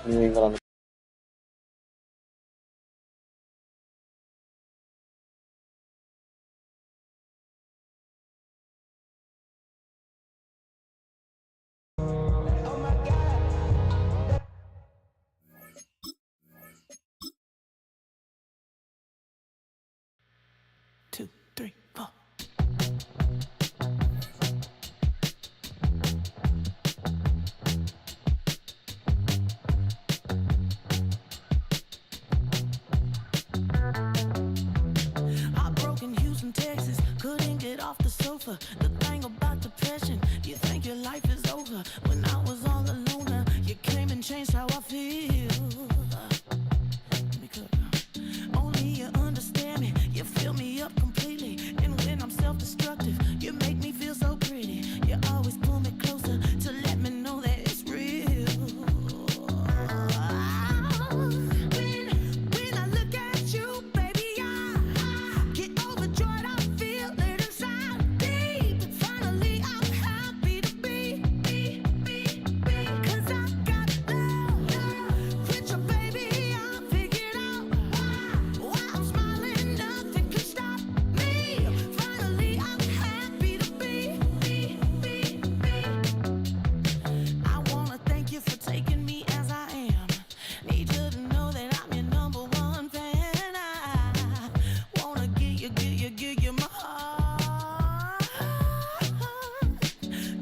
New England. Two, three, four. Heartbroken Houston, Texas, couldn't get off the sofa. The thing about depression, you think your life is over. When I was all alone, you came and changed how I feel. Let me cook. Only you understand me, you fill me up completely. And when I'm self-destructive, you make me feel so pretty. You always pull me closer to let me know that it's real. When I look at you, baby, I get overjoyed. I feel it inside deep. Finally, I'm happy to be. Cause I got love with your baby. I figured out why I'm smiling. Nothing can stop me. Finally, I'm happy to be. I wanna thank you for taking me as I am. Need you to know that I'm your number one fan. I wanna give you my heart.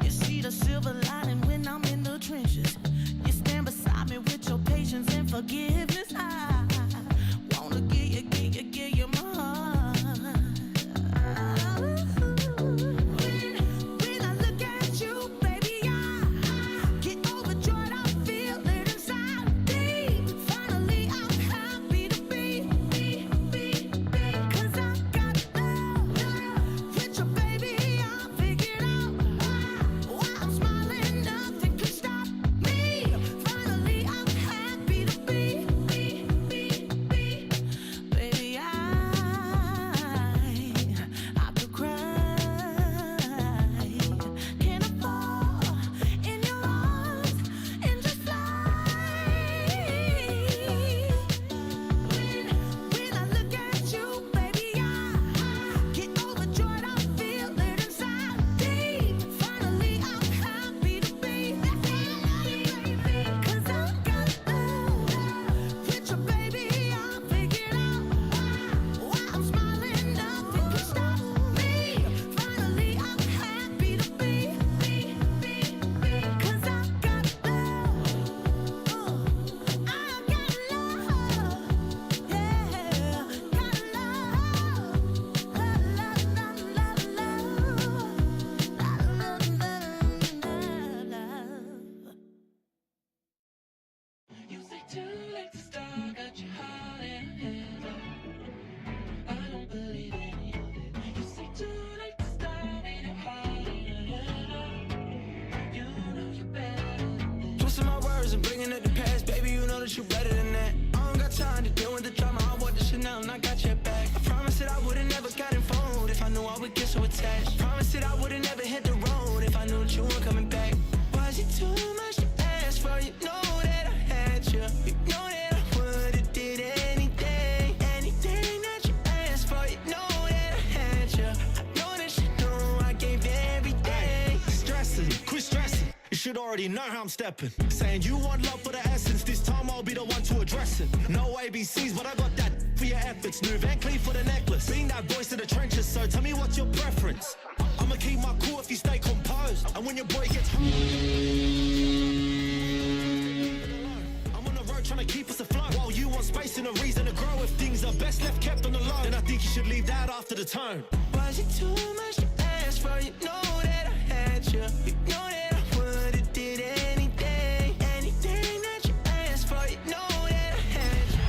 You see the silver lining when I'm in the trenches. You stand beside me with your patience and forgiveness. I wanna give you my heart. When I look at you, baby, I get overjoyed. I feel it inside deep. Finally, I'm happy to be. Cause I got love with your baby. I figured out why I'm smiling. Nothing can stop me. Finally, I'm happy to be. Baby, I could cry. Can I fall in your arms and just fly? When I look at you, baby, I get overjoyed. I feel it inside deep. Finally, I'm happy to be. Cause I got love with your baby. I figured out why I'm smiling. Nothing can stop me. Finally, I'm happy to be. Cause I got love. I got love. Yeah, got love. You say too late to start, got your heart in hands. I don't believe any of it. You say too late to start, ain't it hard in your head? You know you're better than this. Twisting my words and bringing it to pass, baby, you know that you're better than that. I don't got time to deal with the drama, I want the Chanel and I got your back. I promise that I would've never got involved if I knew I would get so attached. I promise that I would've never hit the road if I knew that you weren't coming back. Was it too much to ask for? You know that I had you. You know that I would've did anything that you asked for. You know that I had you. I know that you know I gave everything. Stressing, quit stressing. You should already know how I'm stepping. Saying you want love for the essence. This time I'll be the one to address it. No ABCs, but I got that for your efforts. New Van Cleef for the necklace. Being that voice in the trenches, so tell me what's your preference. I'ma keep my cool if you stay composed. And when your boy gets home, I'm on the road trying to keep us afloat. While you want space and a reason to grow. If things are best left kept on the low, then I think you should leave that after the tone. Was it too much to ask for? You know that I had you. You know that I would've did anything that you asked for. You know that I had you.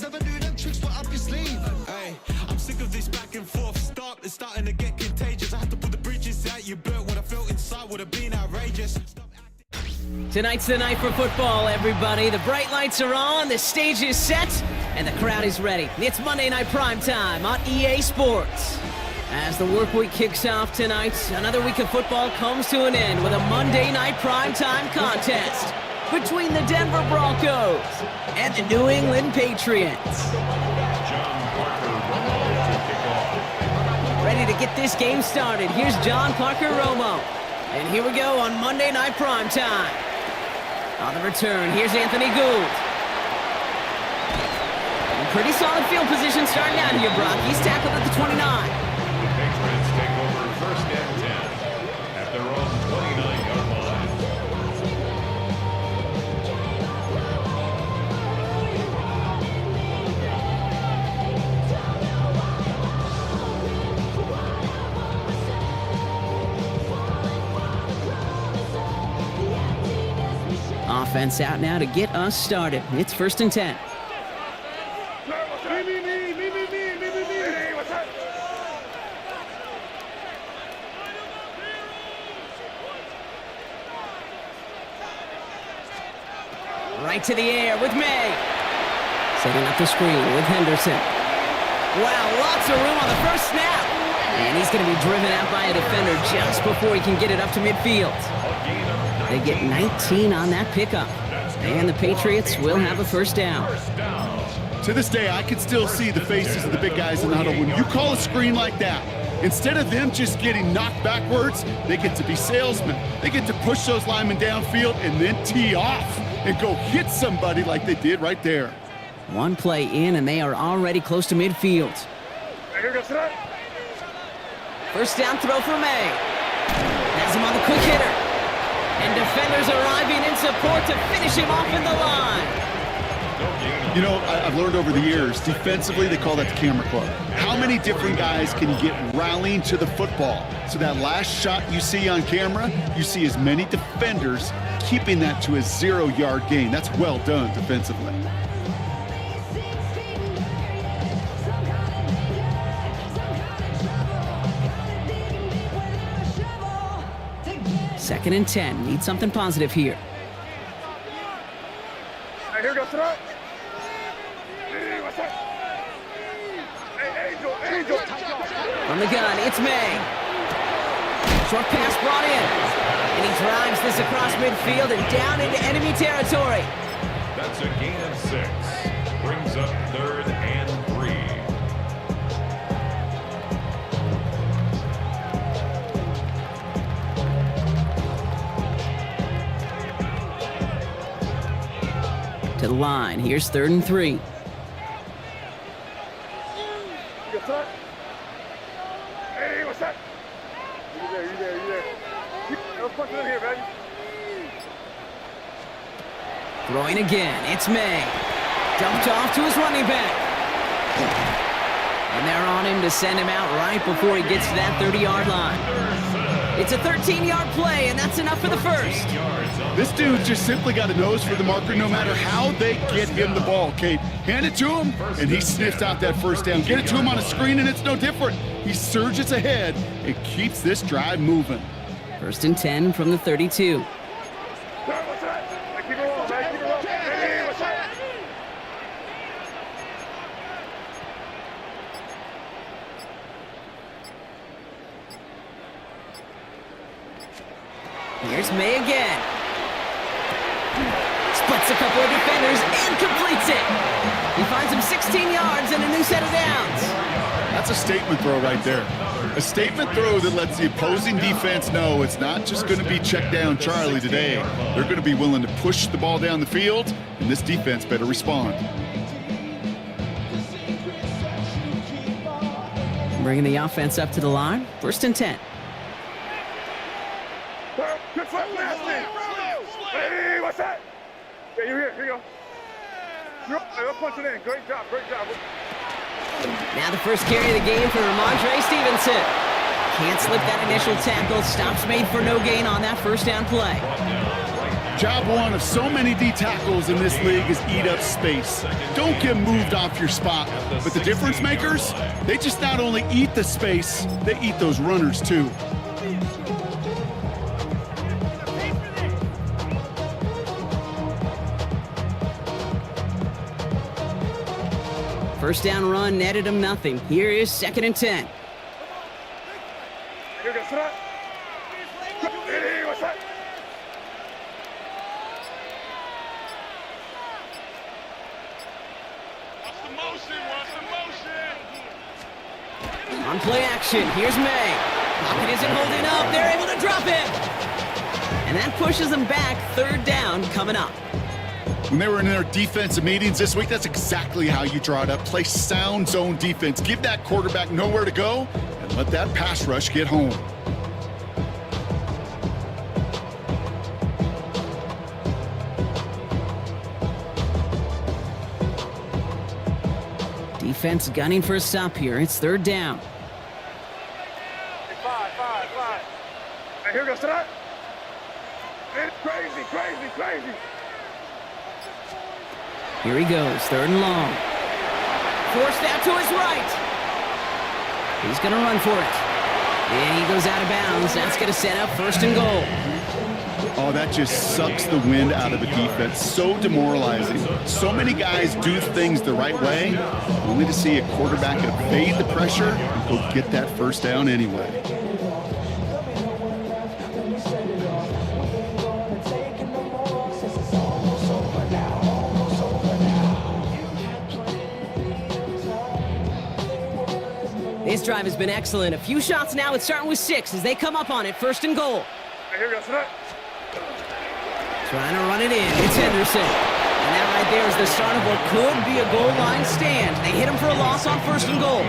Never do them tricks, put up your sleeve. Hey, I'm sick of this back and forth. Stop, let's it's starting to get contagious. I have to put the bridges out you burnt. What I felt inside would have been outrageous. Tonight's the night for football, everybody. The bright lights are on, the stage is set, and the crowd is ready. It's Monday Night Primetime on EA Sports. As the work week kicks off tonight, another week of football comes to an end with a Monday Night Primetime contest between the Denver Broncos and the New England Patriots. Ready to get this game started. Here's John Parker Romo. And here we go on Monday Night Primetime. On the return, here's Anthony Gould. Pretty solid field position starting out here, Brock. He's tackled at the 29. The Patriots take over first and 10 at their own 29-yard line. Offense out now to get us started. It's first and 10. Right to the air with May. Setting up the screen with Henderson. Wow, lots of room on the first snap. And he's going to be driven out by a defender just before he can get it up to midfield. They get 19 on that pickup. And the Patriots will have a first down. To this day, I can still see the faces of the big guys in the huddle. When you call a screen like that, instead of them just getting knocked backwards, they get to be salesmen. They get to push those linemen downfield and then tee off and go hit somebody like they did right there. One play in, and they are already close to midfield. First down throw for May. Has him on the quick hitter. And defenders arriving in support to finish him off in the line. You know, I've learned over the years, defensively, they call that the camera club. How many different guys can you get rallying to the football? So that last shot you see on camera, you see as many defenders keeping that to a 0-yard gain. That's well done defensively. Second and 10. Need something positive here. Here goes throw. Angel. From the gun, it's May. Short pass brought in. And he drives this across midfield and down into enemy territory. That's a gain of 6. Brings up 3rd and 3. To the line. Here's 3rd and 3. Hey, what's up? You there. Let's punch it in here, baby. Throwing again. It's May. Dumped off to his running back. And they're on him to send him out right before he gets to that 30-yard line. It's a 13-yard play, and that's enough for the first. This dude just simply got a nose for the marker no matter how they get him the ball, Kate. Hand it to him, and he sniffs out that first down. Get it to him on a screen, and it's no different. He surges ahead and keeps this drive moving. First and 10 from the 32. What's up? Keep it rolling, man. Keep it rolling. Hey, what's up? Here's May again. Splits a couple of defenders and completes it. He finds him 16 yards and a new set of downs. That's a statement throw right there. A statement throw that lets the opposing defense know it's not just going to be check down Charlie today. They're going to be willing to push the ball down the field, and this defense better respond. Bringing the offense up to the line. First and 10. Good foot, nasty. Hey, what's that? Yeah, you're here. Here you go. Let's punch it in. Great job. Now the first carry of the game for Ramondre Stevenson. Can't slip that initial tackle. Stops made for no gain on that first down play. Job one of so many D tackles in this league is eat up space. Don't get moved off your spot. But the difference makers, they just not only eat the space, they eat those runners too. First down run netted him nothing. Here is 2nd and 10. Here goes that. Hey, what's that? On play action, here's May. Pocket isn't holding up. They're able to drop it. And that pushes them back. 3rd down coming up. When they were in their defensive meetings this week, that's exactly how you draw it up. Play sound zone defense. Give that quarterback nowhere to go and let that pass rush get home. Defense gunning for a stop here. It's 3rd down. Five. Hey, here goes that. It's crazy. Here he goes, 3rd and long. Forced out to his right. He's going to run for it. And he goes out of bounds. That's going to set up 1st and goal. Oh, that just sucks the wind out of a defense. So demoralizing. So many guys do things the right way, only to see a quarterback evade the pressure and go get that 1st down anyway. This drive has been excellent. A few shots now. It's starting with 6 as they come up on it. 1st and goal. Hey, here goes that. Trying to run it in. It's Henderson. And that right there is the start of what could be a goal line stand. They hit him for a loss on 1st and goal.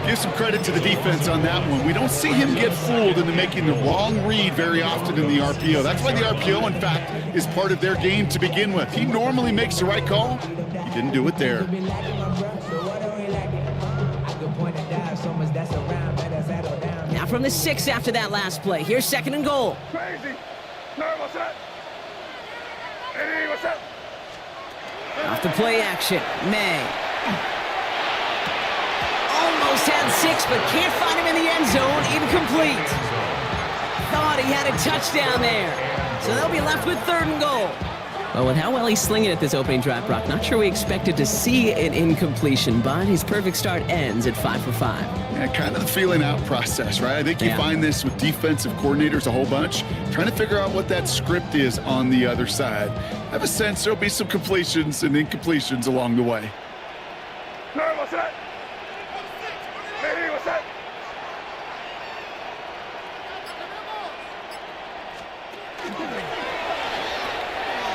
Give some credit to the defense on that one. We don't see him get fooled into making the wrong read very often in the RPO. That's why the RPO, in fact, is part of their game to begin with. He normally makes the right call. He didn't do it there. Now from the 6 after that last play. Here's 2nd and goal. Crazy. No, what's that? Hey, what's that? Off the play action. May. Almost had 6, but can't find him in the end zone. Incomplete. Thought he had a touchdown there. So they'll be left with 3rd and goal. Well, with how well he's slinging it this opening drive, Brock, not sure we expected to see an incompletion, but his perfect start ends at 5 for 5. Yeah, kind of the feeling out process, right? I think you find this with defensive coordinators a whole bunch, trying to figure out what that script is on the other side. I have a sense there'll be some completions and incompletions along the way. No, what's that? Hey, what's that?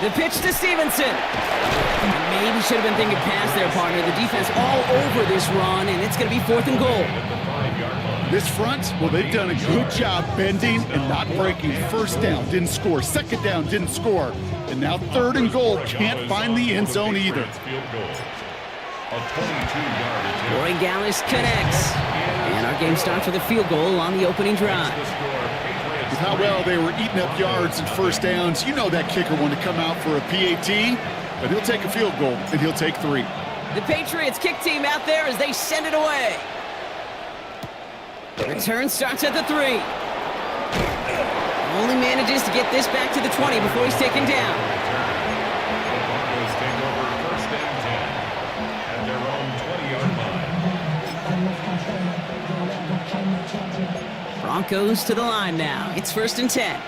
The pitch to Stevenson. Maybe should have been thinking past their partner. The defense all over this run, and it's going to be 4th and goal. This front, well, they've done a good job bending and not breaking. 1st down, didn't score. 2nd down, didn't score. And now 3rd and goal, can't find the end zone either. Corey Gallis connects. And our game starts with a field goal on the opening drive. With how well they were eating up yards and 1st downs, you know that kicker wanted to come out for a PAT, but he'll take a field goal, and he'll take 3. The Patriots kick team out there as they send it away. Return starts at the 3. Only manages to get this back to the 20 before he's taken down. Broncos take over 1st and 10 at their own 20-yard line. Broncos to the line now. It's 1st and 10.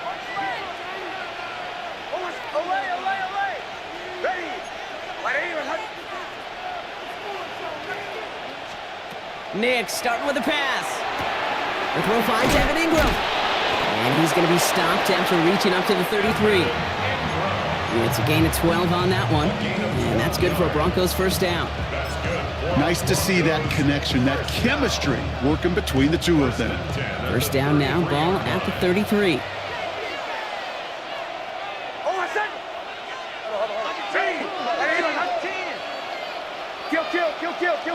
Nick starting with a pass. The throw finds Evan Ingram. And he's going to be stopped after reaching up to the 33. It's a gain of 12 on that one. And that's good for a Broncos 1st down. Nice to see that connection, that chemistry working between the two of them. 1st down now, ball at the 33.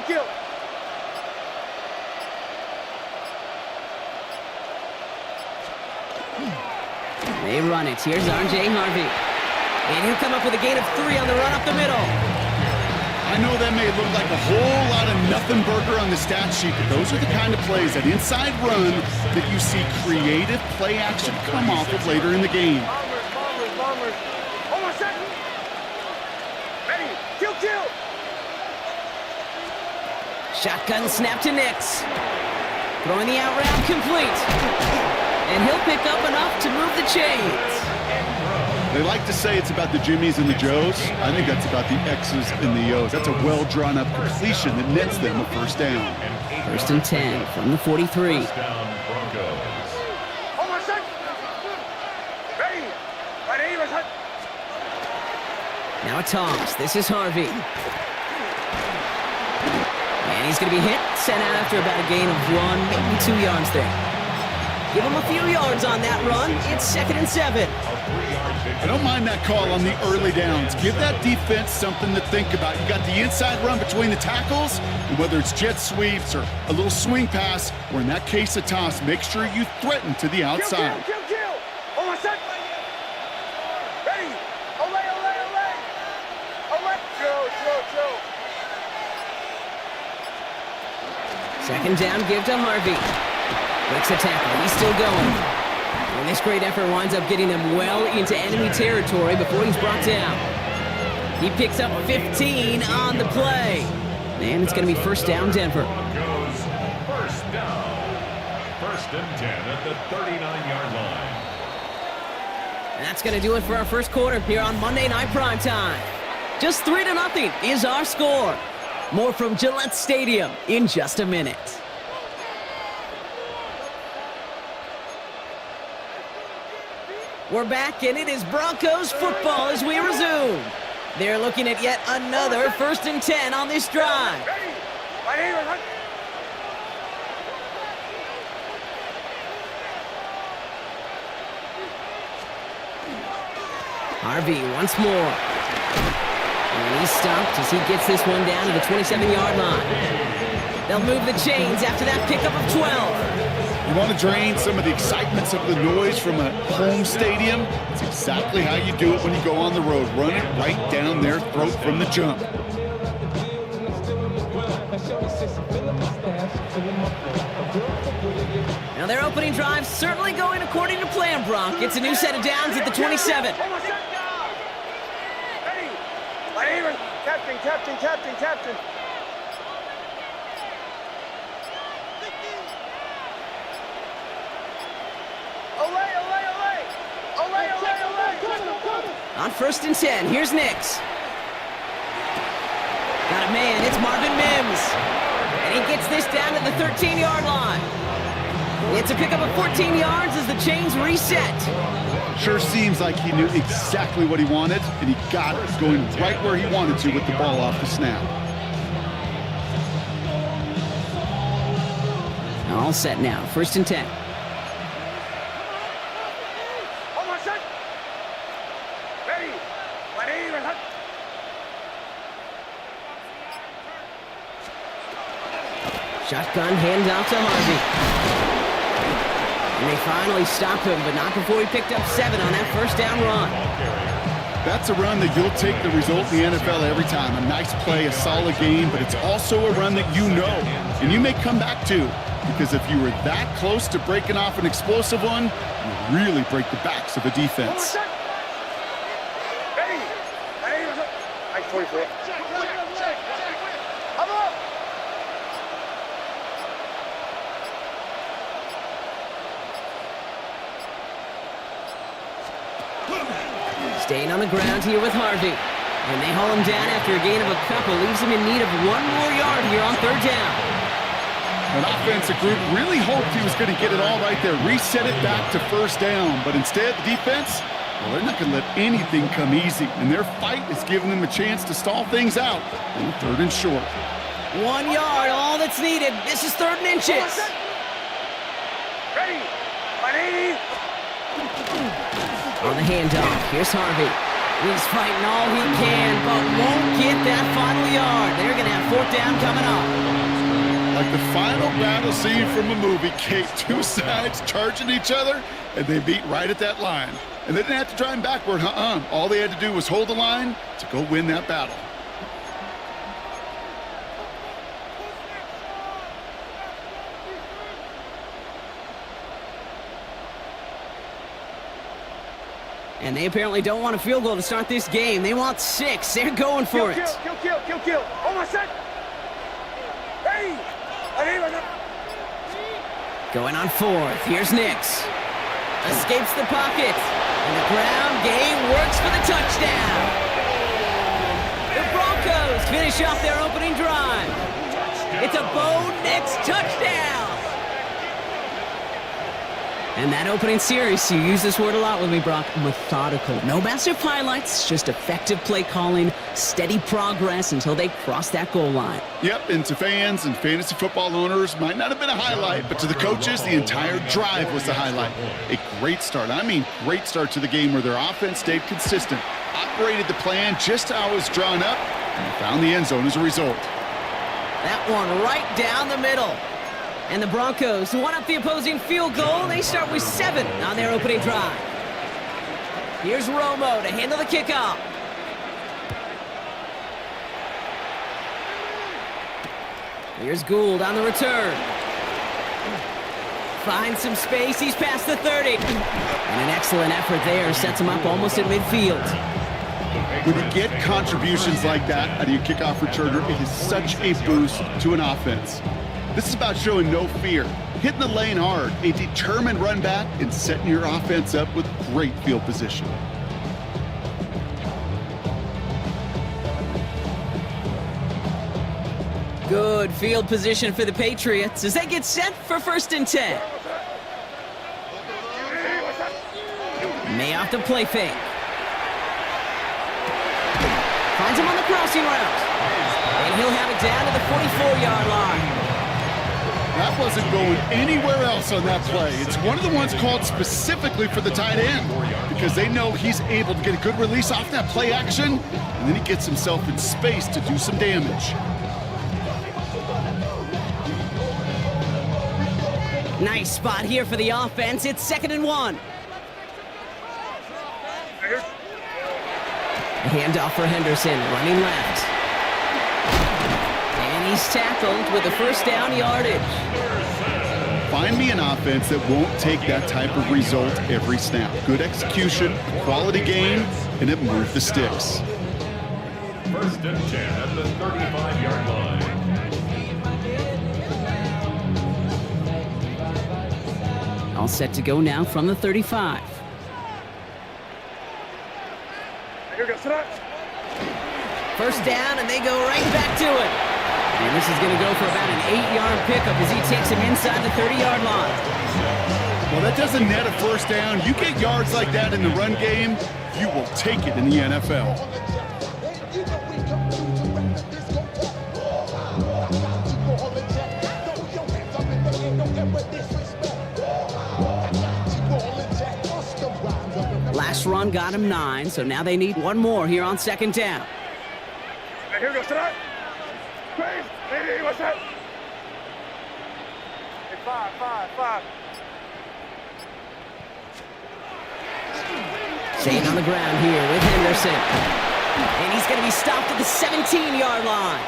Kill. They run it. Here's R.J. Harvey. And he'll come up with a gain of 3 on the run up the middle. I know that may look like a whole lot of nothing burger on the stat sheet, but those are the kind of plays, that inside run, that you see creative play action come off of later in the game. Bombers. Hold on a second. Ready. Kill. Shotgun snap to Nix. Throwing the out route complete. And he'll pick up enough to move the chains. They like to say it's about the Jimmies and the Joes. I think that's about the X's and the O's. That's a well-drawn-up completion that nets them a first down. 1st and 10 from the 43. First down, Broncos. Hold on a second. Ready. My name is Hunt. Now a toss. This is Harvey. And he's going to be hit, sent out after about a gain of 1, maybe 2 yards there. Give him a few yards on that run. It's 2nd and 7. I don't mind that call on the early downs. Give that defense something to think about. You got the inside run between the tackles, and whether it's jet sweeps or a little swing pass, or in that case a toss, make sure you threaten to the outside. Kill. Hold on a second. Ready. Olay. Joe. 2nd down, give to Harvey. Breaks the tackle. He's still going. And this great effort winds up getting them well into enemy territory before he's brought down. He picks up 15 on the play. And it's going to be 1st down, Denver. Broncos, first down. 1st and 10 at the 39-yard line. And that's going to do it for our first quarter here on Monday Night Primetime. Just 3-0 is our score. More from Gillette Stadium in just a minute. We're back, and it is Broncos football as we resume. They're looking at yet another 1st and 10 on this drive. Ready. My name is Hunt. Harvey once more. And he's stopped as he gets this one down to the 27-yard line. They'll move the chains after that pickup of 12. You want to drain some of the excitement, some of the noise from a home stadium? It's exactly how you do it when you go on the road. Run it right down their throat from the jump. Now their opening drive certainly going according to plan, Bronk. It's a new set of downs at the 27. Hold on a second. Ready. My name is Captain. Olay. On 1st and 10, here's Nix. Got a man, it's Marvin Mims. And he gets this down to the 13-yard line. It's a pickup of 14 yards as the chains reset. Sure seems like he knew exactly what he wanted, and he got it, going right where he wanted to with the ball off the snap. All set now, 1st and 10. Hold on a second. Ready. My name is Hunt. Shotgun handoff to Harvey. And they finally stopped him, but not before he picked up 7 on that 1st down run. That's a run that you'll take the result in the NFL every time. A nice play, a solid game, but it's also a run that you know, and you may come back to, because if you were that close to breaking off an explosive one, you really break the backs of a defense. Ready. My name is Hunt. Nice 44. I'm up. Staying on the ground here with Harvey. And they haul him down after a gain of a couple. Leaves him in need of 1 more yard here on 3rd down. An offensive group really hoped he was going to get it all right there, reset it back to 1st down. But instead, the defense, well, they're not going to let anything come easy. And their fight is giving them a chance to stall things out on 3rd and short. 1 yard, all that's needed. This is 3rd and inches. Ready. My name. On the handoff, here's Harvey. He's fighting all he can, but won't get that final yard. They're going to have 4th down coming up. Like the final battle scene from a movie, Kate, two sides charging each other, and they meet right at that line. And they didn't have to drive backward, All they had to do was hold the line to go win that battle. And they apparently don't want a field goal to start this game. They want 6. They're going for it. Kill. Oh, my set. Hey! Going on 4th. Here's Nix. Escapes the pocket. And the ground game works for the touchdown. The Broncos finish off their opening drive. It's a Bo Nix touchdown. And that opening series, you use this word a lot with me, Brock, methodical. No massive highlights, just effective play calling, steady progress until they cross that goal line. Yep, and to fans and fantasy football owners, might not have been a highlight, but to the coaches, the entire drive was the highlight. A great start, great start to the game where their offense stayed consistent, operated the plan just how it was drawn up, and found the end zone as a result. That one right down the middle. And the Broncos one up the opposing field goal. They start with 7 on their opening drive. Here's Romo to handle the kickoff. Here's Gould on the return. Finds some space. He's past the 30. And an excellent effort there. Sets him up almost at midfield. When you get contributions like that out of your kickoff returner, it is such a boost to an offense. This is about showing no fear, hitting the lane hard, a determined run back, and setting your offense up with great field position. Good field position for the Patriots as they get set for 1st and 10. May off the play fake. Finds him on the crossing route. And he'll have it down to the 44-yard line. That wasn't going anywhere else on that play. It's one of the ones called specifically for the tight end because they know he's able to get a good release off that play action, and then he gets himself in space to do some damage. Nice spot here for the offense. It's 2nd and 1. A handoff for Henderson, running left. And he's tackled with a 1st down yardage. Find me an offense that won't take that type of result every snap. Good execution, quality game, and it moved the sticks. 1st and 10 at the 35-yard line. All set to go now from the 35. First down, and they go right back to it. And this is going to go for about an 8-yard pickup as he takes him inside the 30-yard line. Well, that doesn't net a 1st down. You get yards like that in the run game, you will take it in the NFL. Last run got him 9, so now they need one more here on 2nd down. Here goes tonight. Hey, what's that? Hey, 5. Staying on the ground here with Henderson. And he's going to be stopped at the 17-yard line.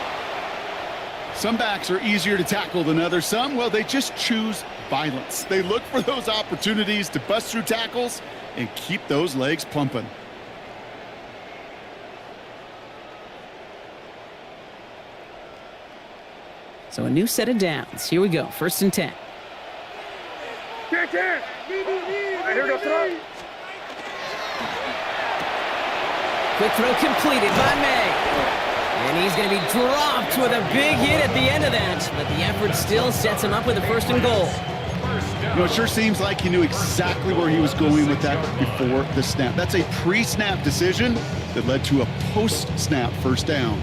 Some backs are easier to tackle than others. Some, well, they just choose violence. They look for those opportunities to bust through tackles and keep those legs pumping. So a new set of downs. Here we go. 1st and 10. Here goes tonight. Quick throw completed by May. And he's going to be dropped with a big hit at the end of that. But the effort still sets him up with a 1st and goal. You know, it sure seems like he knew exactly where he was going with that before the snap. That's a pre-snap decision that led to a post-snap 1st down.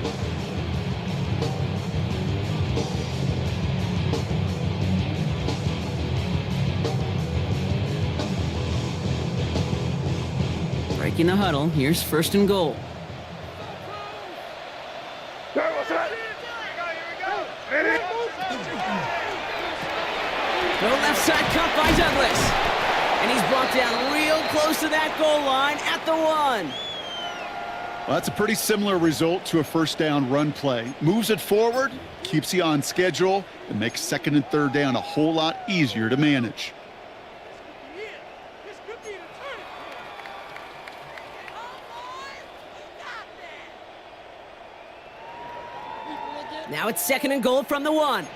Breaking the huddle. Here's 1st and goal. left side cut by Douglas. And he's brought down real close to that goal line at the 1. Well, that's a pretty similar result to a first down run play. Moves it forward, keeps you on schedule, and makes second and third down a whole lot easier to manage. Now it's second and goal from the 1.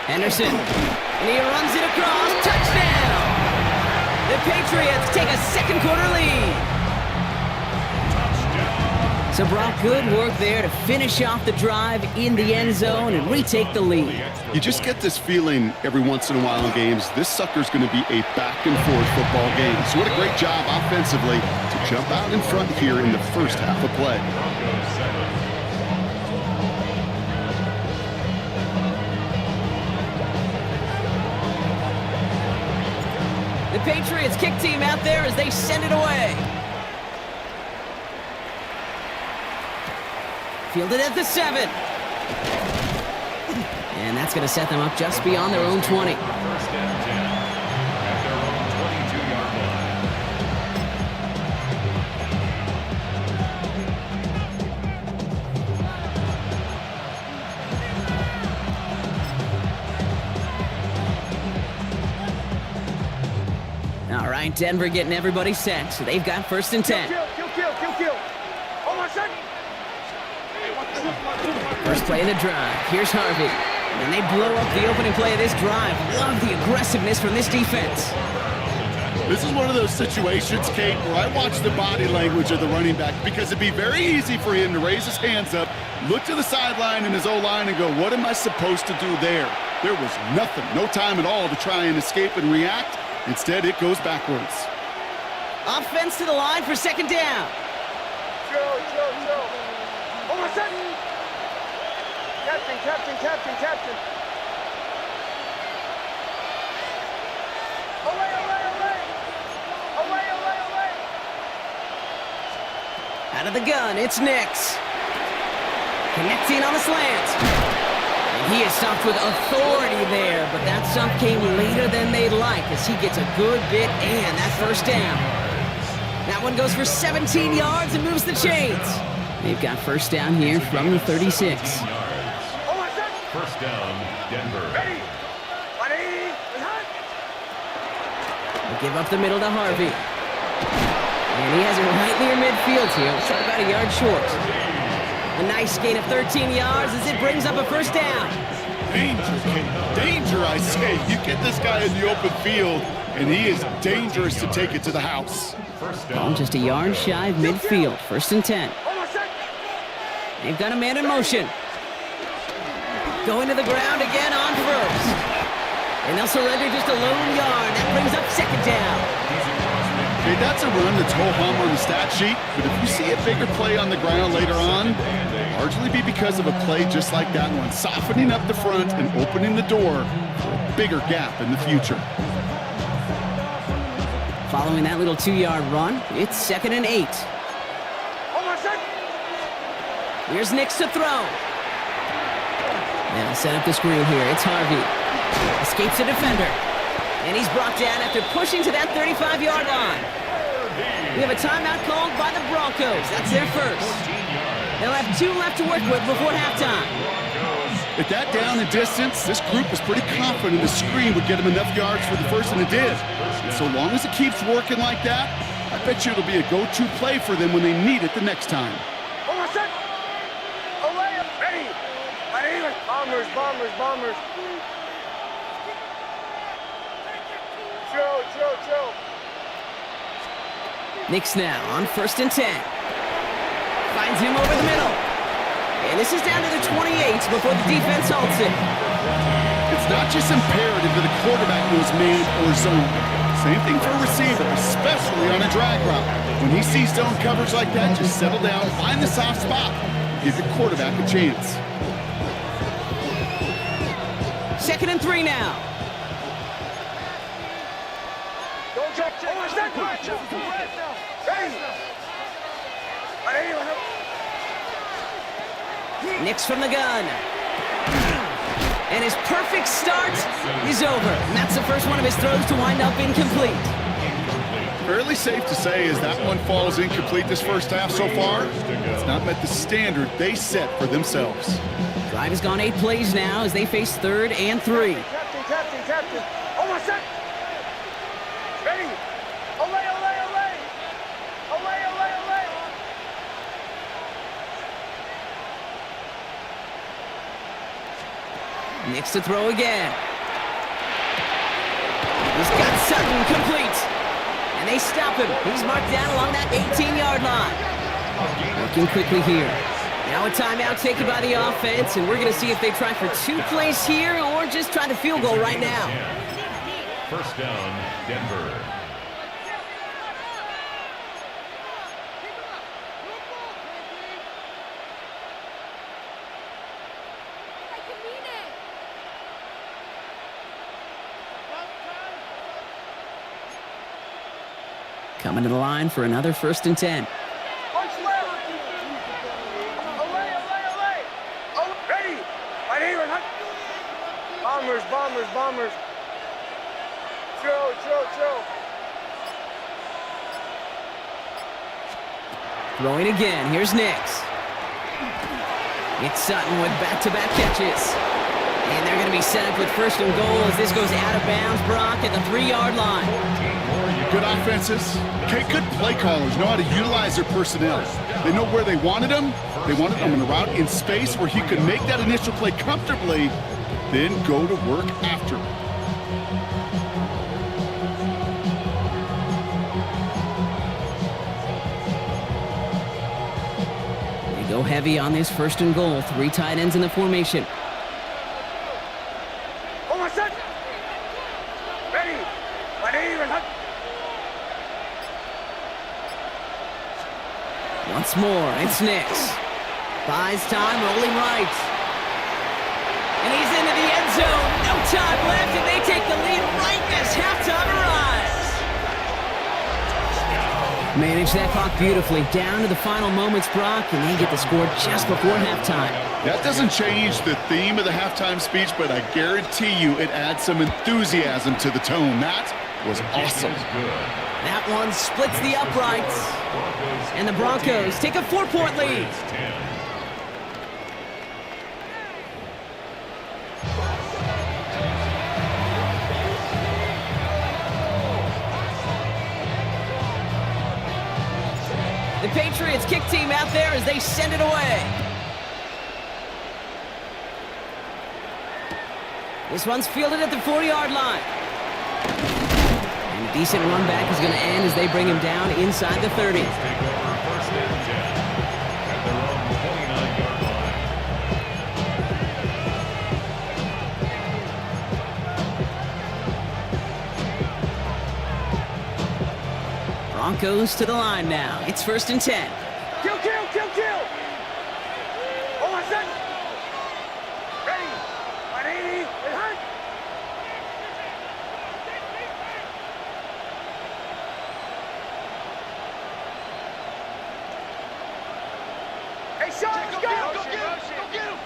Henderson, and he runs it across, touchdown! The Patriots take a second quarter lead. So Brock, good work there to finish off the drive in the end zone and retake the lead. You just get this feeling every once in a while in games, this sucker's going to be a back-and-forth football game. So what a great job offensively to jump out in front here in the first half of play. The Patriots kick team out there as they send it away. Fielded at the 7. And that's going to set them up just beyond their own 20. First and 10 at their own 22-yard line. All right, Denver getting everybody set. So they've got first and 10. Kill. Hold on a second. First play of the drive. Here's Harvey. And they blow up the opening play of this drive. Love the aggressiveness from this defense. This is one of those situations, Kate, where I watch the body language of the running back because it'd be very easy for him to raise his hands up, look to the sideline in his O-line and go, what am I supposed to do there? There was nothing, no time at all to try and escape and react. Instead, it goes backwards. Offense to the line for second down. Chill. Hold on a second. Captain. Away. Out of the gun, it's Nix. Connecting on the slant. And he is stopped with authority there, but that stop came later than they'd like as he gets a good bit and that first down. That one goes for 17 yards and moves the chains. They've got first down here from the 36. First down, Denver. Ready. They give up the middle to Harvey. And he has it right near midfield here. Looks like about a yard short. A nice gain of 13 yards as it brings up a first down. Danger, I say. You get this guy in the open field, and he is dangerous to take it to the house. Ball just a yard shy of midfield. First and 10. They've got a man in motion. Going to the ground again on first. And they'll surrender just a lone yard. That brings up second down. Okay, that's a run that's ho-hum on the stat sheet, but if you see a bigger play on the ground later on, it'll largely be because of a play just like that one, softening up the front and opening the door for a bigger gap in the future. Following that little 2-yard run, it's second and 8. Here's Nix to throw. Now set up the screen here. It's Harvey. Escapes a defender. And he's brought down after pushing to that 35-yard line. We have a timeout called by the Broncos. That's their first. They'll have 2 left to work with before halftime. At that down and distance, this group was pretty confident the screen would get them enough yards for the first, and it did. And so long as it keeps working like that, I bet you it'll be a go-to play for them when they need it the next time. Bombers. Chill. Nix now on first and 10. Finds him over the middle. And this is down to the 28 before the defense halts it. It's not just imperative that a quarterback knows man or zone. Same thing for a receiver, especially on a drag route. When he sees zone coverage like that, just settle down, find the soft spot, give your quarterback a chance. Second and 3 now. Don't check. Nix from the gun. And his perfect start is over. And that's the first one of his throws to wind up incomplete. Fairly safe to say as that one falls incomplete this first half so far, it's not met the standard they set for themselves. Drive has gone 8 plays now as they face 3rd and 3. Captain. Almost set. Ready. Olay. Next to throw again. He's got Sutton complete. And they stop him. He's marked down along that 18-yard line. Working quickly here. Now a timeout taken by the offense, and we're going to see if they try for 2 plays here or just try the field goal right now. First down, Denver. Coming to the line for another 1st and 10. Punch left. Olay. Ready. Right here. Bombers. Chill. Throwing again. Here's Nix. It's Sutton with back-to-back catches. And they're going to be set up with 1st and goal as this goes out of bounds, Brock, at the 3-yard line. Good offenses. Okay, good play callers know how to utilize their personnel. They know where they wanted them. They wanted them in a route in space where he could make that initial play comfortably, then go to work after. They go heavy on this 1st and goal. 3 tight ends in the formation. Almost set. Ready. Once more, it's Nix. Buys time, rolling right. And he's into the end zone. No time left, and they take the lead right as halftime arrives. Manage that clock beautifully. Down to the final moments, Brock, and they get the score just before halftime. That doesn't change the theme of the halftime speech, but I guarantee you it adds some enthusiasm to the tone. That was awesome. That one splits the uprights. And the Broncos take a 4-point lead. The Patriots kick team out there as they send it away. This one's fielded at the 4-yard line. And a decent run back is going to end as they bring him down inside the 30. Take over 1st and 10 at their own 29-yard line. Broncos to the line now. It's 1st and 10. Kill. Almost set. Ready. 180. And hunt. Hey, Sean, let's go. Go get him.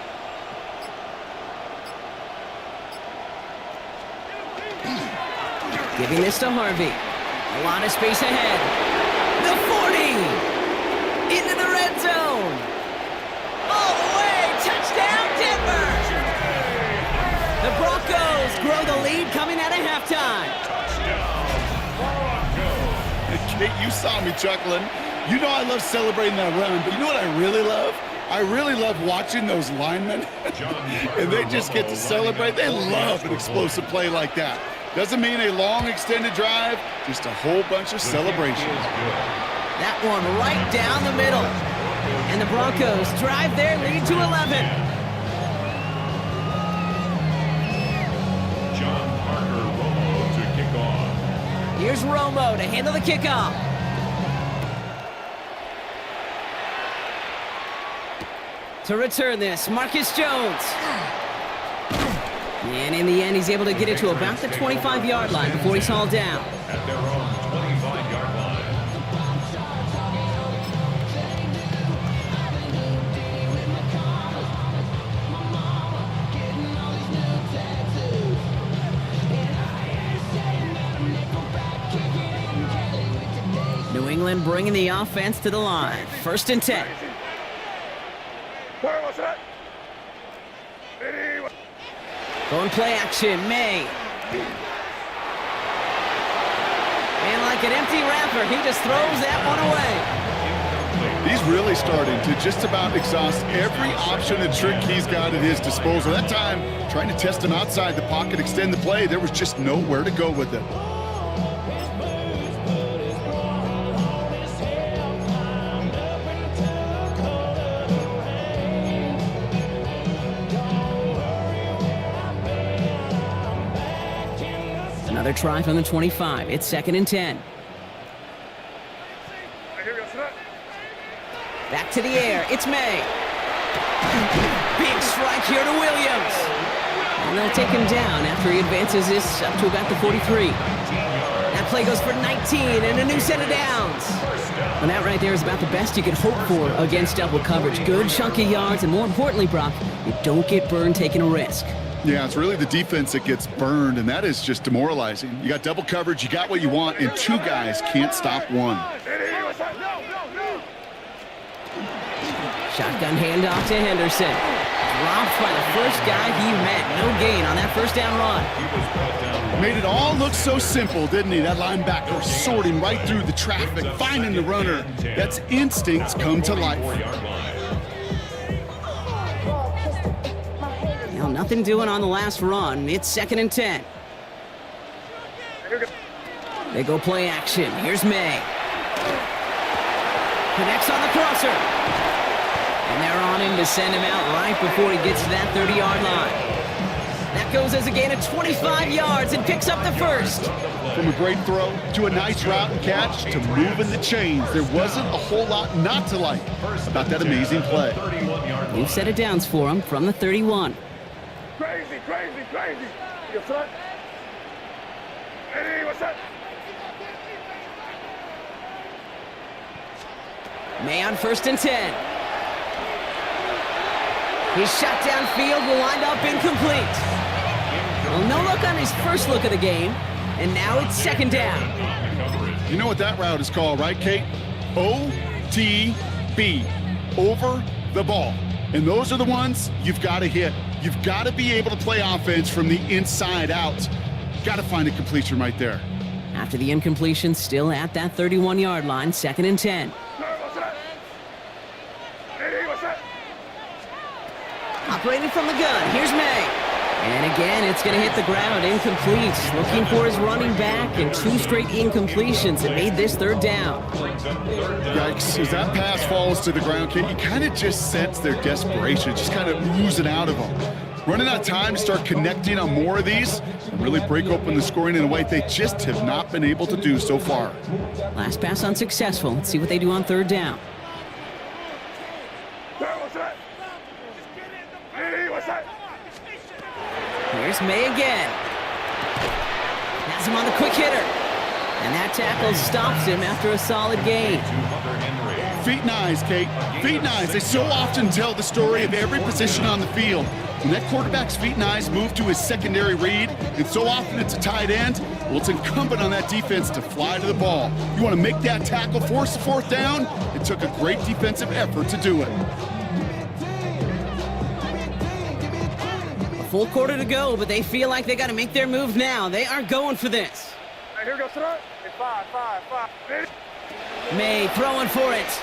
Giving this to Harvey. A lot of space ahead. The 40! Into the red zone! All the way! Touchdown, Denver! The Broncos grow the lead coming out of halftime. Kate, you saw me chuckling. You know I love celebrating that run, but you know what I really love? I really love watching those linemen, and they just get to celebrate. They love an explosive play like that. Doesn't mean a long extended drive, just a whole bunch of celebration. That one right down the middle. And the Broncos drive their lead to 11. John Parker Romo to kick off. Here's Romo to handle the kickoff. To return this, Marcus Jones. And in the end, he's able to get it to about the 25-yard line before he's hauled down. At their own 25-yard line. New England bringing the offense to the line. 1st and 10. Going play action, May. And like an empty wrapper, he just throws that one away. He's really starting to just about exhaust every option and trick he's got at his disposal. That time, trying to test him outside the pocket, extend the play, there was just nowhere to go with it. Another try from the 25. It's 2nd and 10. Back to the air. It's May. Big strike here to Williams. And they'll take him down after he advances this up to about the 43. That play goes for 19 and a new set of downs. And that right there is about the best you could hope for against double coverage. Good chunky yards, and more importantly, Brock, you don't get burned taking a risk. Yeah, it's really the defense that gets burned, and that is just demoralizing. You got double coverage, you got what you want, and two guys can't stop one. Shotgun handoff to Henderson. Dropped by the first guy he met. No gain on that 1st down run. Made it all look so simple, didn't he? That linebacker sorting right through the traffic, finding the runner. That's instincts come to life. Well, nothing doing on the last run. It's 2nd and 10. They go play action. Here's May. Connects on the crosser. And they're on him to send him out right before he gets to that 30-yard line. That goes as a gain of 25 yards and picks up the 1st. From a great throw to a nice route and catch to moving the chains, there wasn't a whole lot not to like about that amazing play. New set of downs for him from the 31. Crazy. Your front. Hey, what's that? May on 1st and 10. His shot downfield will wind up incomplete. Well, no look on his first look of the game, and now it's 2nd down. You know what that route is called, right, Kate? OTB, over the ball. And those are the ones you've got to hit. You've got to be able to play offense from the inside out. Got to find a completion right there. After the incompletion, still at that 31-yard line, 2nd and 10. Operating from the gun, here's May. And again, it's going to hit the ground, incomplete. Looking for his running back, and 2 straight incompletions that made this 3rd down. Yikes, as that pass falls to the ground, Kate, you kind of just sense their desperation, just kind of oozing out of them. Running out of time to start connecting on more of these and really break open the scoring in a way they just have not been able to do so far. Last pass unsuccessful. Let's see what they do on 3rd down. Here's May again. Has him on the quick hitter. And that tackle stops him after a solid gain. Feet and eyes, Kate. Feet and eyes. They so often tell the story of every position on the field. When that quarterback's feet and eyes move to his secondary read, and so often it's a tight end, well, it's incumbent on that defense to fly to the ball. You want to make that tackle, force the 4th down? It took a great defensive effort to do it. Full quarter to go, but they feel like they got to make their move now. They are going for this. Hey, here we go, sir. It's 5. May throwing for it.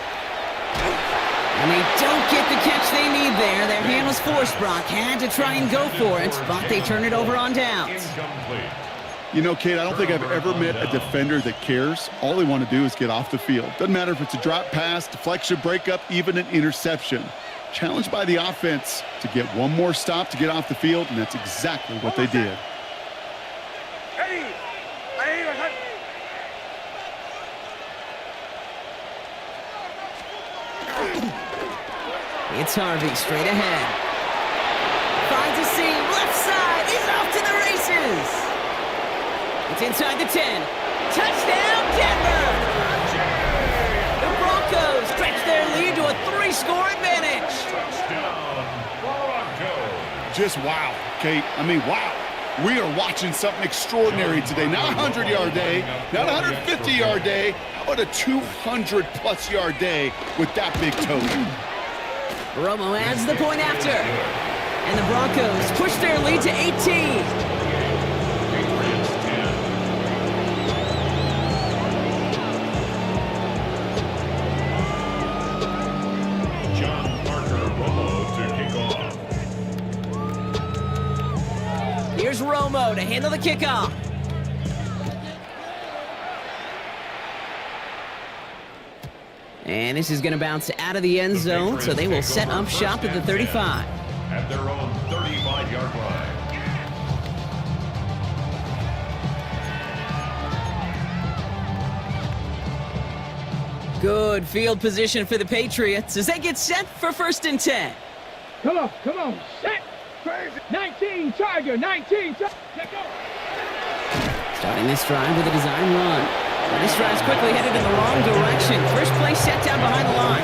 And they don't get the catch they need there. Their hand was forced, Brock. Had to try and go for it, but they turn it over on downs. You know, Kate, I don't think I've ever met a defender that cares. All they want to do is get off the field. Doesn't matter if it's a drop pass, deflection, breakup, even an interception. Challenged by the offense to get one more stop to get off the field, and that's exactly what they did. It's Harvey straight ahead. Finds a seam, left side, he's off to the races. It's inside the 10. Touchdown, Denver! The Broncos stretch their lead to a 3-score advantage. Just wow, Kate. I mean, wow. We are watching something extraordinary today. Not a 100-yard day, not a 150-yard day. How about a 200-plus yard day with that big toe? Romo adds the point after. And the Broncos push their lead to 18. Here's Romo to handle the kickoff. And this is going to bounce out of the end zone, so they will set up shop at the 35. At their own 35-yard line. Good field position for the Patriots as they get set for 1st and 10. Come on, set. Crazy. 19, Tiger, 19, Tiger. Let go. Starting this drive with a design run. And this drive's quickly headed in the wrong direction. First play set down behind the line.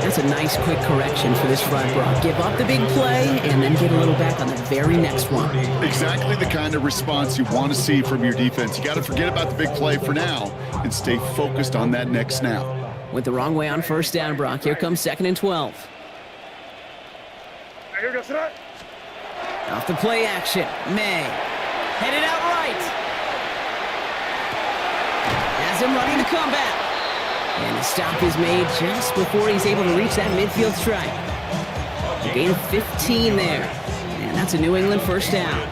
That's a nice quick correction for this front row. Give up the big play and then get a little back on the very next one. Exactly the kind of response you want to see from your defense. You got to forget about the big play for now and stay focused on that next snap. Went the wrong way on 1st down, Brock. Here comes 2nd and 12. Here goes that. Off the play action, May. Headed out right. Has him running the comeback. And the stop is made just before he's able to reach that midfield strike. Gain of 15 there. And that's a New England 1st down.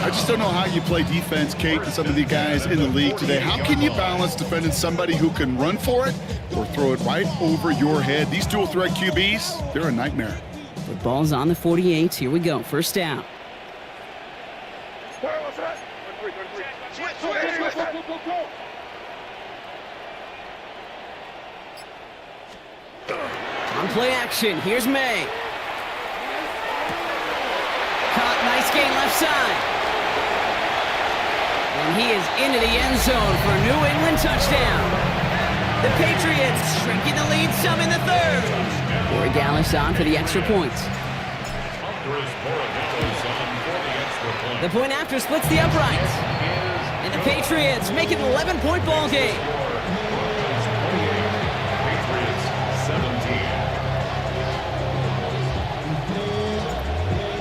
I just don't know how you play defense, Kate, to some of the guys in the league today. How can you balance defending somebody who can run for it or throw it right over your head? These dual threat QBs, they're a nightmare. The ball's on the 48. Here we go. 1st down. On play action. Here's May. Caught. Nice gain left side. And he is into the end zone for a New England touchdown. The Patriots shrinking the lead some in the 3rd. Corey Gallis on for the extra points. The point after splits the uprights. And the Patriots make it an 11-point ball game.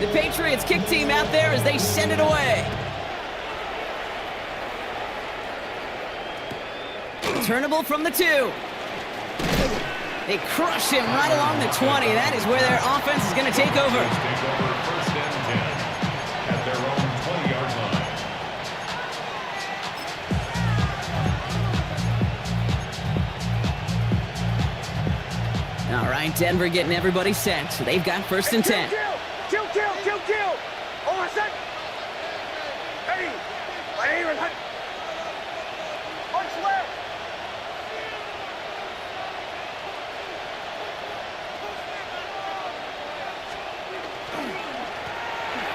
The Patriots kick team out there as they send it away. Returnable from the 2. They crush him right along the 20. That is where their offense is going to take over. 1st and 10 at their own 20-yard line. All right, Denver getting everybody set. So they've got 1st and 10. Kill. Oh, I said. Hey, punch left.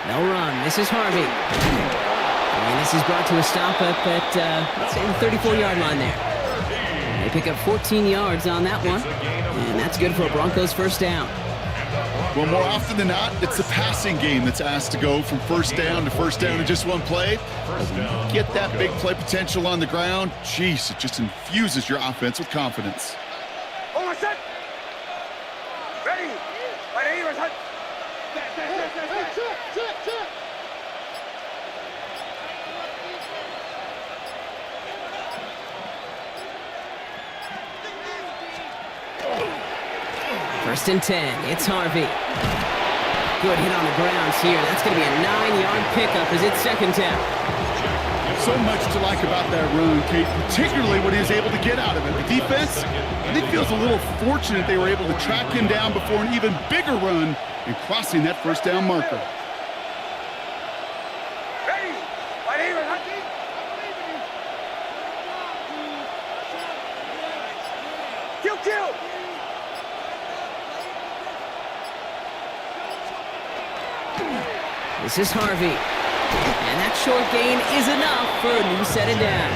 No run. This is Harvey. And this is brought to a stop up at, let's say, the 34-yard line there. They pick up 14 yards on that one. And that's good for a Broncos 1st down. Well, more often than not, it's the passing game that's asked to go from 1st down to 1st down in just one play. Get that big play potential on the ground. Jeez, it just infuses your offense with confidence. Oh, I said. Ready. Right here, hut. First and 10, it's Harvey. Good hit on the ground here. That's going to be a 9-yard pickup as it's 2nd down. So much to like about that run, Kate, particularly what he was able to get out of it. The defense, I think, feels a little fortunate they were able to track him down before an even bigger run and crossing that 1st down marker. Ready. Right here, hut. Kill. This is Harvey. And that short gain is enough for a new set of downs.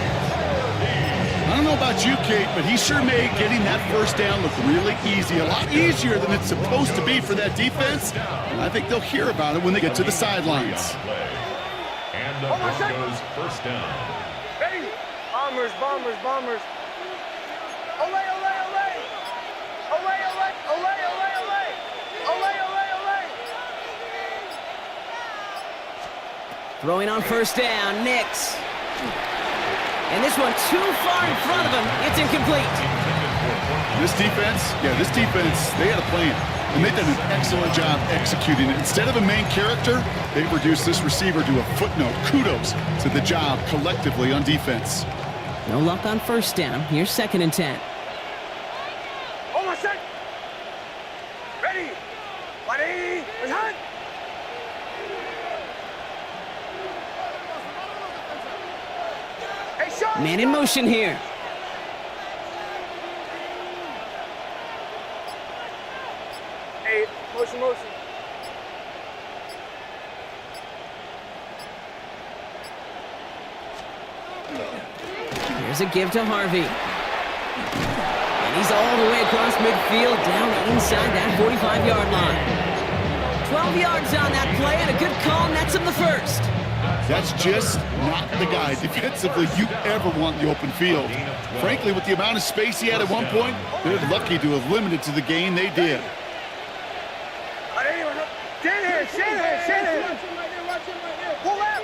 I don't know about you, Kate, but he sure made getting that 1st down look really easy. A lot easier than it's supposed to be for that defense. And I think they'll hear about it when they get to the sidelines. the Broncos first down. Ready? Bombers, bombers, bombers. Ole, ole, ole. Ole, ole, ole, ole, ole. Ole, ole, ole. Throwing on first down, Nix. And this one too far in front of him. It's incomplete. This defense, they had a plan. And they've done an excellent job executing it. Instead of a main character, they've reduced this receiver to a footnote. Kudos to the job collectively on defense. No luck on first down. Here's 2nd and 10. Hold on a sec. Ready? Ready? Ready? Hey, Sean! Man in motion here. Hey, motion, motion. Here's a give to Harvey. And he's all the way across midfield, down inside that 45-yard line. 12 yards on that play, and a good call nets him the first. That's just not the guy defensively you ever want in the open field. Frankly, with the amount of space he had at one point, they're lucky to have limited to the gain they did. Shanahan. Pull out.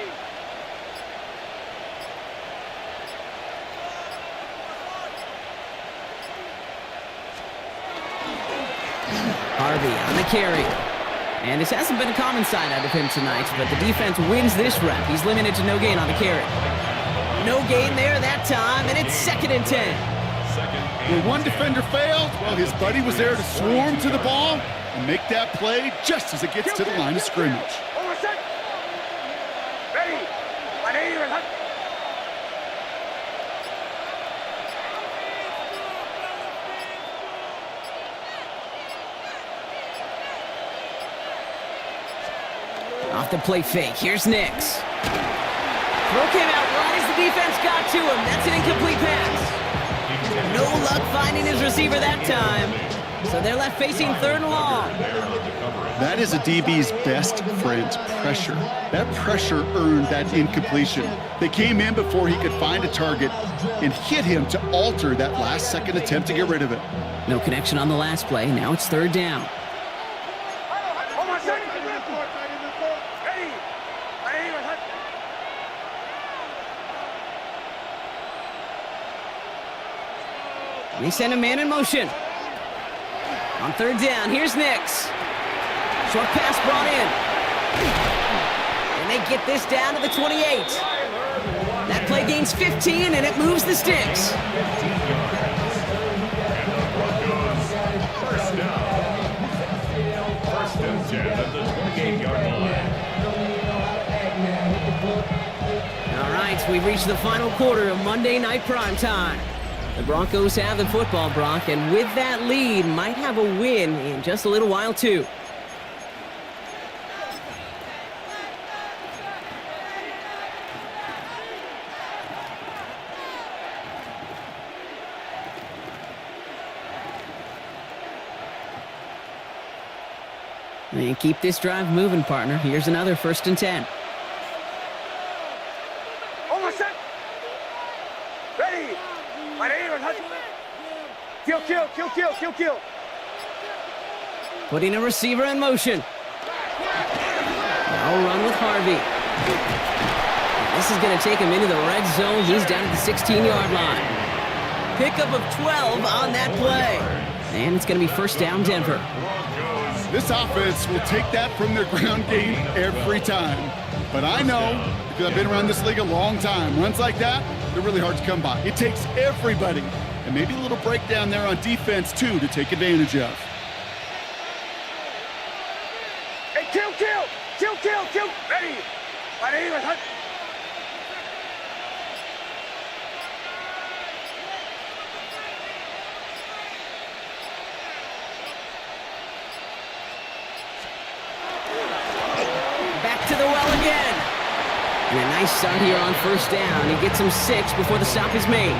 Harvey on the carry. And this hasn't been a common sight out of him tonight, but the defense wins this rep. He's limited to no gain on the carry. No gain there that time, and it's 2nd and 10. When one defender failed, well, his buddy was there to swarm to the ball and make that play just as it gets to the line of scrimmage. Hold on a sec. Ready? Ready? Off the play fake, here's Nix. Throw came out right as the defense got to him. That's an incomplete pass. No luck finding his receiver that time. So they're left facing 3rd and long. That is a DB's best friend, pressure. That pressure earned that incompletion. They came in before he could find a target and hit him to alter that last-second attempt to get rid of it. No connection on the last play. Now it's 3rd down. Hold on a sec. Ready? They send a man in motion. On 3rd down, here's Nix. Short pass brought in. And they get this down to the 28. That play gains 15, and it moves the sticks. First down. 1st and 10 at the 28-yard line. All right, we've reached the final quarter of Monday Night Primetime. The Broncos have the football, Brock, and with that lead, might have a win in just a little while, too. And keep this drive moving, partner. Here's another 1st and 10. Hold on a sec. Ready? Kill. Putting a receiver in motion. Now run with Harvey. This is going to take him into the red zone. He's down at the 16-yard line. Pickup of 12 on that play. And it's going to be 1st down, Denver. This offense will take that from their ground game every time. But I know, because I've been around this league a long time, runs like that, they're really hard to come by. It takes everybody, and maybe a little breakdown there on defense, too, to take advantage of. Hey, kill. Ready? Back to the well again. And a nice start here on 1st down. He gets him 6 before the stop is made.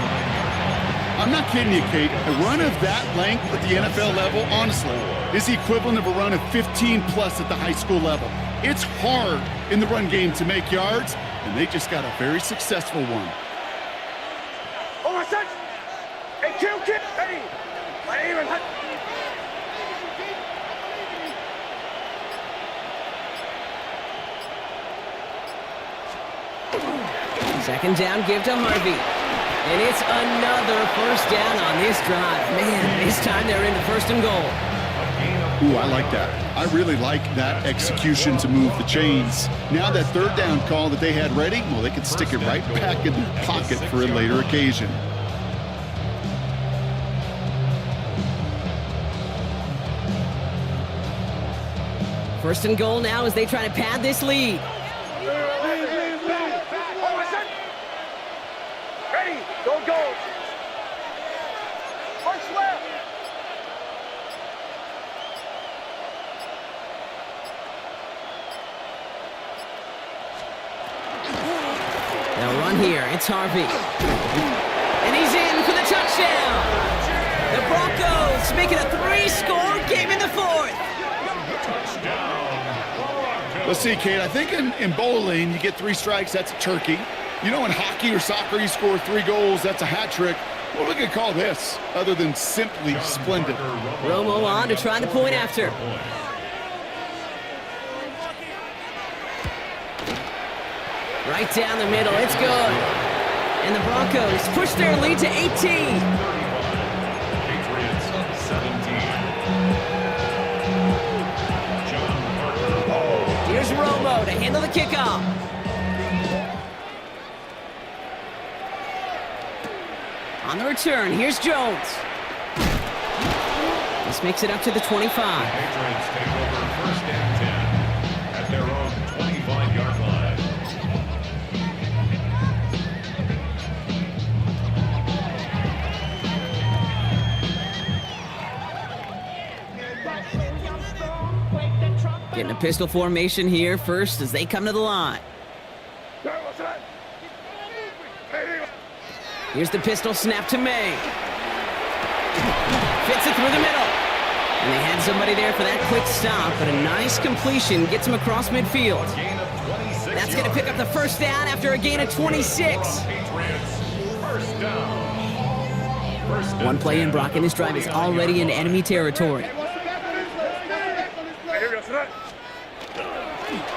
I'm not kidding you, Kate. A run of that length at the NFL level, honestly, is the equivalent of a run of 15-plus at the high school level. It's hard in the run game to make yards, and they just got a very successful one. Oh, my son! Hey, kill, ready! My even. Second down, give to Harvey. And it's another first down on this drive. Man, this time they're into first and goal. Ooh, I like that. I really like that execution to move the chains. Now that third down call that they had ready, well, they can stick it right back in their pocket for a later occasion. First and goal now as they try to pad this lead. Ready, go, go. Punch left. They'll run here. It's Harvey. And he's in for the touchdown. The Broncos make it a 3-score game in the fourth. Let's see, Kate, I think in bowling, you get 3 strikes, that's a turkey. You know, in hockey or soccer, you score 3 goals, that's a hat trick. What we could call this, other than simply splendid? Romo on to try the point after. Right down the middle, it's good. And the Broncos push their lead to 18. Patriots 17. Here's Romo to handle the kickoff. On the return, here's Jones. This makes it up to the 25. Patriots take over first and 10 at their own 25-yard line. Getting a pistol formation here first as they come to the line. Here's the pistol snap to May. Fits it through the middle. And they had somebody there for that quick stop, but a nice completion gets him across midfield. That's going to pick up the first down after a gain of 26. One play in, Brock, and this drive is already in enemy territory.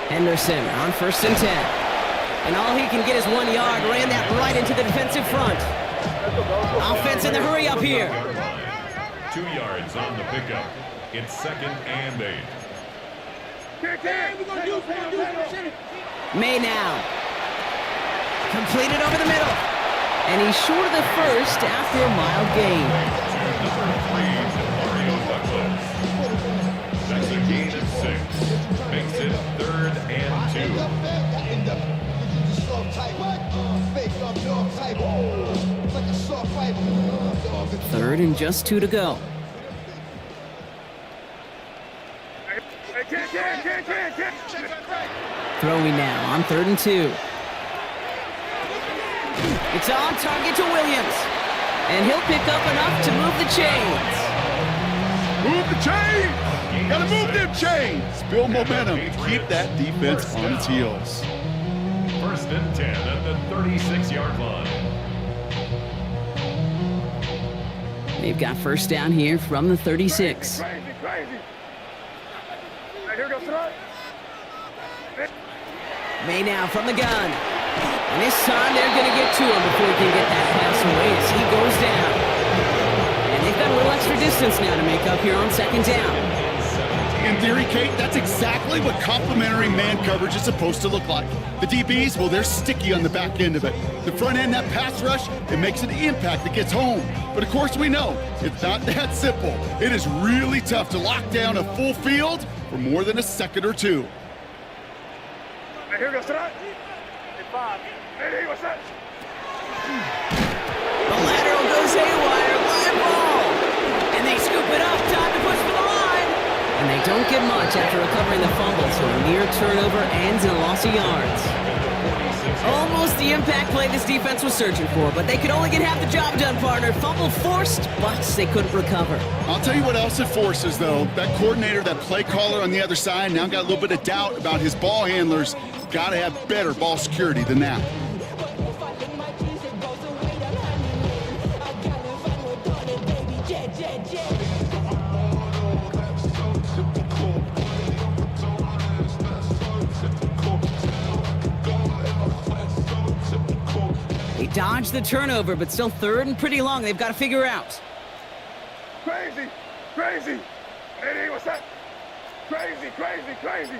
Henderson on first and 10. And all he can get is 1 yard. Ran that right into the defensive front. Offense in the hurry up here. 2 yards on the pickup. It's second and 8. May now. Completed over the middle. And he's short of the first after a mild gain. That's a gain of 6. Makes it third and 2. Third and just 2 to go. Throwing now on 3rd and 2. It's on target to Williams. And he'll pick up enough to move the chains. Move the chains! Gotta move them chains! Build momentum. Keep that defense on its heels. First and 10 at the 36-yard line. They've got first down here from the 36. Crazy. Here goes tonight. May now from the gun. And this time they're going to get to him before he can get that pass away as he goes down. And they've got a little extra distance now to make up here on second down. In theory, Kate, that's exactly what complementary man coverage is supposed to look like. The DBs, well, they're sticky on the back end of it. The front end, that pass rush, it makes an impact that gets home. But of course we know, it's not that simple. It is really tough to lock down a full field for more than a second or two. Here goes tonight. 5. Hey, what's that? The lateral goes haywire, live ball. And they scoop it up, time to push for the line. And they don't get much after recovering the fumble, so a near turnover ends in a loss of yards. Almost the impact play this defense was searching for, but they could only get half the job done, partner. Fumble forced, but they couldn't recover. I'll tell you what else it forces, though. That coordinator, that play caller on the other side, now got a little bit of doubt about his ball handlers. You've got to have better ball security than that. They dodged the turnover, but still third and pretty long. They've got to figure out. Crazy, crazy. Eddie, what's that? Crazy, crazy, crazy.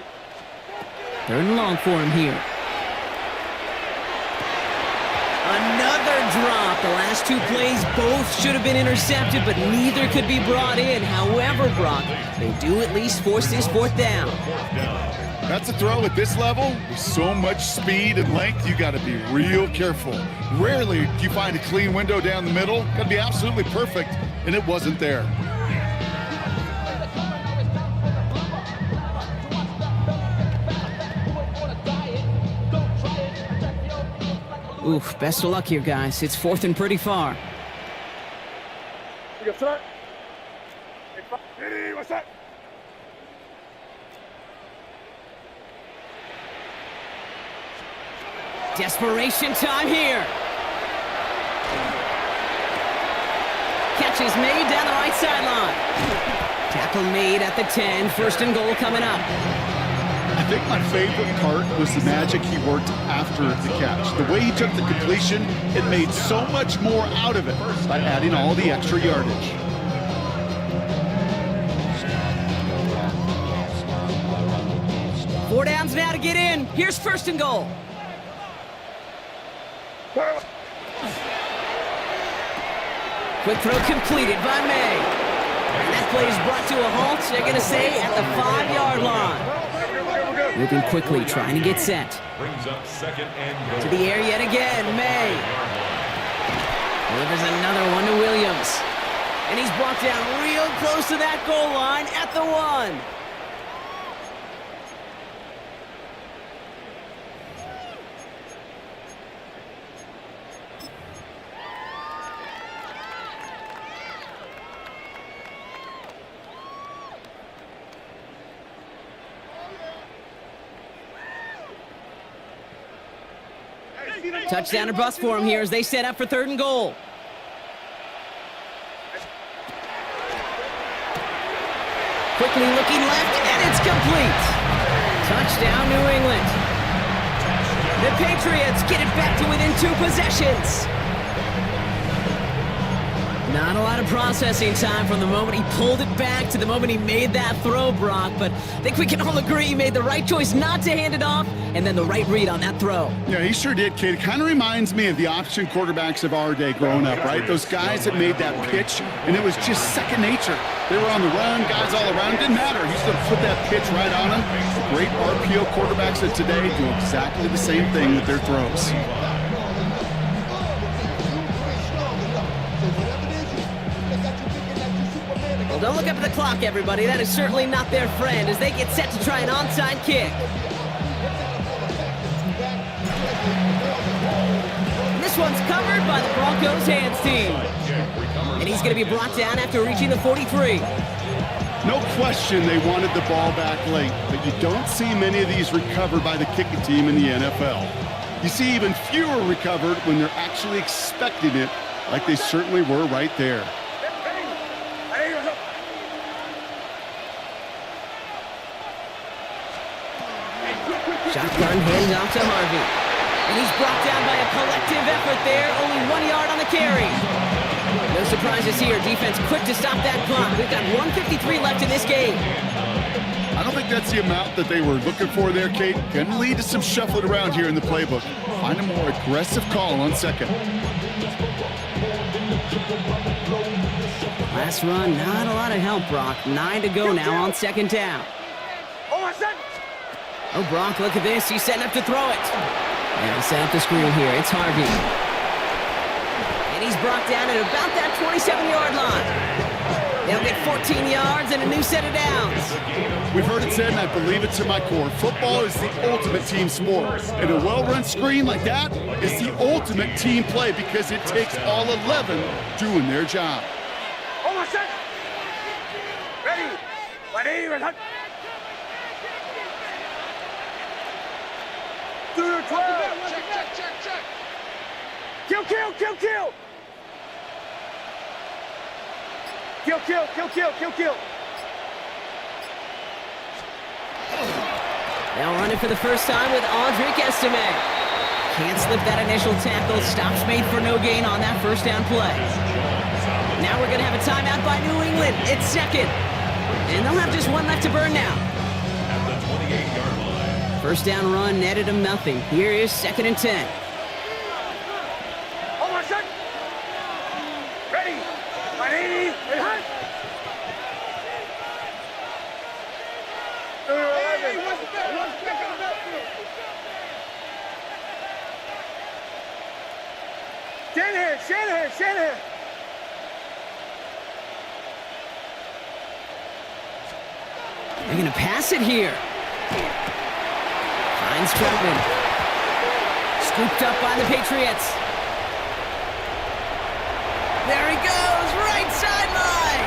Third and long for him here. Another drop. The last two plays both should have been intercepted, but neither could be brought in. However, Brock, they do at least force this fourth down. That's a throw at this level. With so much speed and length, you got to be real careful. Rarely do you find a clean window down the middle. Got to be absolutely perfect, and it wasn't there. Oof, best of luck here, guys. It's fourth and pretty far. You got front. Eddie, what's that? Desperation time here. Catch is made down the right sideline. Tackle made at the 10. First and goal coming up. I think my favorite part was the magic he worked after the catch. The way he took the completion, it made so much more out of it by adding all the extra yardage. Four downs now to get in. Here's first and goal. Quick throw completed by May. And that play is brought to a halt, they're going to say, at the 5-yard line. Moving quickly, trying to get set. Brings up second and goal. To the air yet again, May. Delivers another one to Williams. And he's brought down real close to that goal line at the 1. Touchdown or bust for him here as they set up for third and goal. Quickly looking left, and it's complete. Touchdown, New England. The Patriots get it back to within 2 possessions. Not a lot of processing time from the moment he pulled it back to the moment he made that throw, Brock, but I think we can all agree he made the right choice not to hand it off, and then the right read on that throw. Yeah, he sure did, kid. It kind of reminds me of the option quarterbacks of our day growing up, right? Those guys that made that pitch, and it was just second nature. They were on the run, guys all around. It didn't matter. He's going to put that pitch right on him. The great RPO quarterbacks of today do exactly the same thing with their throws. Well, don't look up at the clock, everybody. That is certainly not their friend as they get set to try an onside kick. And this one's covered by the Broncos hands team. And he's going to be brought down after reaching the 43. No question they wanted the ball back late, but you don't see many of these recovered by the kicking team in the NFL. You see even fewer recovered when they're actually expecting it, like they certainly were right there. Shotgun handoff to Harvey. And he's brought down by a collective effort there. Only 1 yard on the carry. No surprises here. Defense quick to stop that clock. We've got 1:53 left in this game. I don't think that's the amount that they were looking for there, Kate. Going to lead to some shuffling around here in the playbook. Find a more aggressive call on second. Last run, not a lot of help, Brock. 9 to go now on second down. Oh, Brock, look at this. He's setting up to throw it. And he'll set up the screen here. It's Harvey. And he's brought down at about that 27-yard line. They'll get 14 yards and a new set of downs. We've heard it said, and I believe it to my core, football is the ultimate team sport. And a well-run screen like that is the ultimate team play because it takes all 11 doing their job. 12. Check. Kill. Kill. Now running for the first time with Audric Estime. Can't slip that initial tackle. Stops made for no gain on that first down play. Now we're going to have a timeout by New England. It's second. And they'll have just one left to burn now. At the 28-yard line. First down run netted him nothing. Here is 2nd and 10. Hold on a sec. Ready. My knee. Hunt. Shanahan. They're going to pass it here. Finds Troutman. Scooped up by the Patriots. There he goes, right sideline.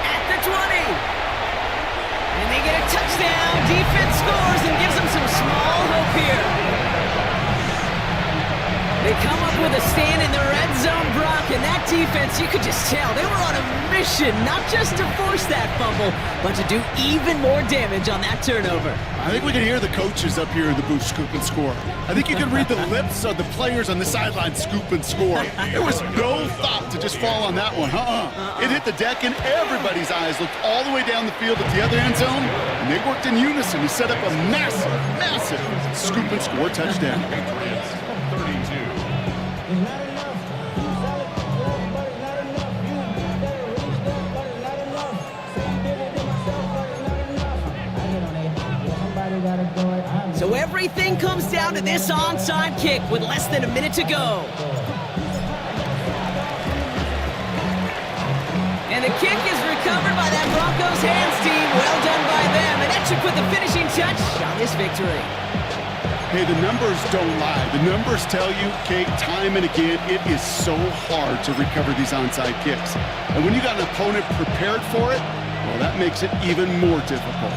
At the 20. And they get a touchdown. Defense scores and gives them some small hope here. They come up with a stand in the red zone, Brock, and that defense, you could just tell, they were on a mission, not just to force that fumble, but to do even more damage on that turnover. I think we can hear the coaches up here in the booth scoop and score. I think you can read the lips of the players on the sideline scoop and score. There was no thought to just fall on that one. It hit the deck, and everybody's eyes looked all the way down the field at the other end zone, and they worked in unison to set up a massive scoop and score touchdown. Patriots 32. So everything comes down to this onside kick with less than a minute to go. And the kick is recovered by that Broncos hands team. Well done by them. And that should put the finishing touch on this victory. Hey, the numbers don't lie. The numbers tell you, Kate, time and again, it is so hard to recover these onside kicks. And when you got an opponent prepared for it, well, that makes it even more difficult.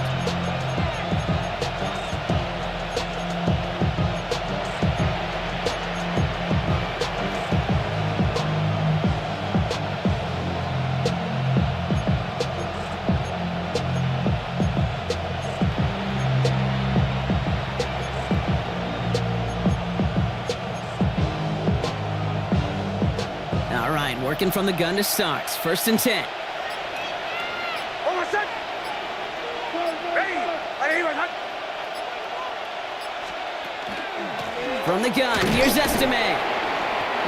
Working from the gun to start. 1st and 10. Hold on a sec. Ready. From the gun, here's Estime.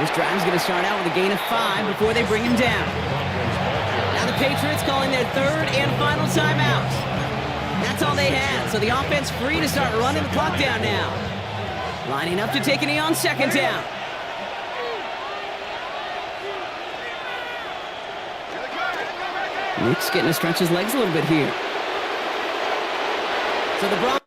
This drive's going to start out with a gain of 5 before they bring him down. Now the Patriots calling their 3rd and final timeout. That's all they had, so the offense free to start running the clock down now. Lining up to take a knee on 2nd down. Nick's getting to stretch his legs a little bit here. So the Broncos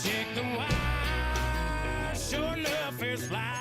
chicken wire sure enough is fly.